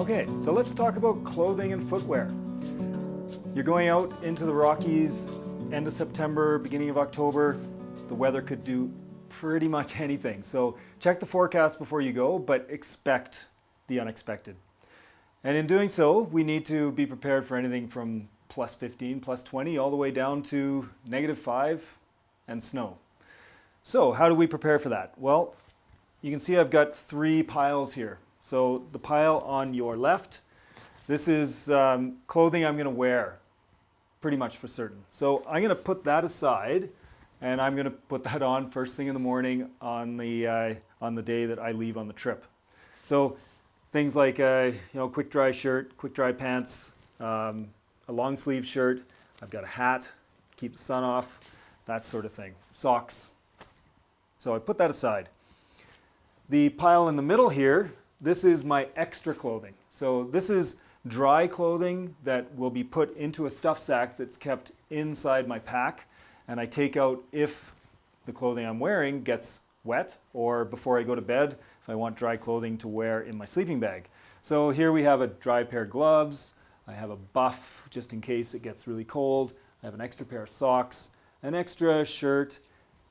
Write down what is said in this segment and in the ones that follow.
Okay, so let's talk about clothing and footwear. You're going out into the Rockies end of September, beginning of October. The weather could do pretty much anything. So check the forecast before you go, but expect the unexpected. And in doing so, we need to be prepared for anything from plus 15, plus 20, all the way down to -5 and snow. So how do we prepare for that? Well, you can see I've got 3 piles here. So the pile on your left, this is clothing I'm going to wear, pretty much for certain. So I'm going to put that aside, and I'm going to put that on first thing in the morning on the day that I leave on the trip. So things like quick dry shirt, quick dry pants, a long sleeve shirt. I've got a hat, keep the sun off, that sort of thing. Socks. So I put that aside. The pile in the middle here, this is my extra clothing. So this is dry clothing that will be put into a stuff sack that's kept inside my pack, and I take out if the clothing I'm wearing gets wet, or before I go to bed if I want dry clothing to wear in my sleeping bag. So here we have a dry pair of gloves, I have a buff just in case it gets really cold, I have an extra pair of socks, an extra shirt,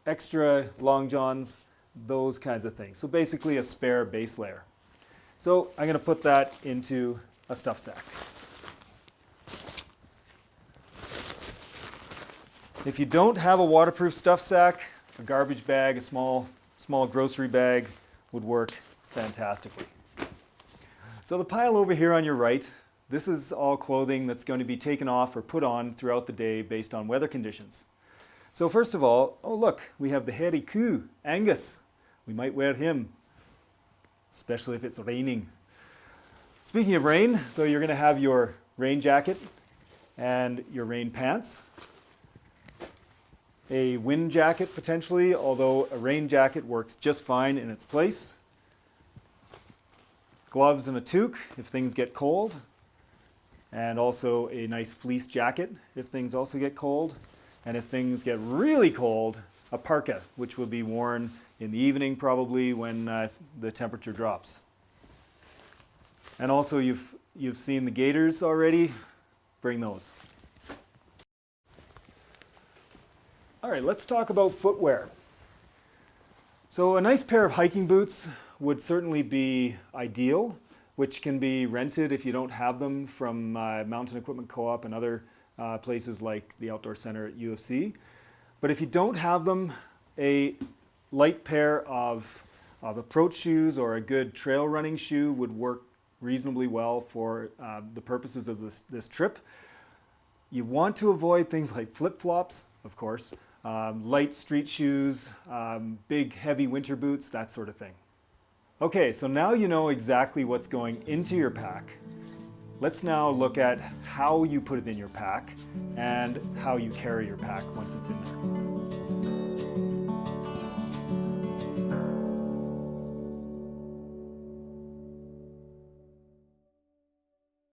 extra long johns, those kinds of things. So basically a spare base layer. So I'm going to put that into a stuff sack. If you don't have a waterproof stuff sack, a garbage bag, a small grocery bag would work fantastically. So the pile over here on your right, this is all clothing that's going to be taken off or put on throughout the day based on weather conditions. So first of all, oh look, we have the hairy coo, Angus. We might wear him, especially if it's raining. Speaking of rain, so you're going to have your rain jacket and your rain pants. A wind jacket potentially, although a rain jacket works just fine in its place. Gloves and a toque if things get cold. And also a nice fleece jacket if things also get cold. And if things get really cold, a parka, which will be worn in the evening probably when the temperature drops. And also you've seen the gaiters already, bring those. All right, let's talk about footwear. So a nice pair of hiking boots would certainly be ideal, which can be rented if you don't have them from Mountain Equipment Co-op and other places like the Outdoor Center at UFC. But if you don't have them, a light pair of approach shoes or a good trail running shoe would work reasonably well for the purposes of this trip. You want to avoid things like flip-flops, of course, light street shoes, big heavy winter boots, that sort of thing. Okay, so now you know exactly what's going into your pack. Let's now look at how you put it in your pack and how you carry your pack once it's in there.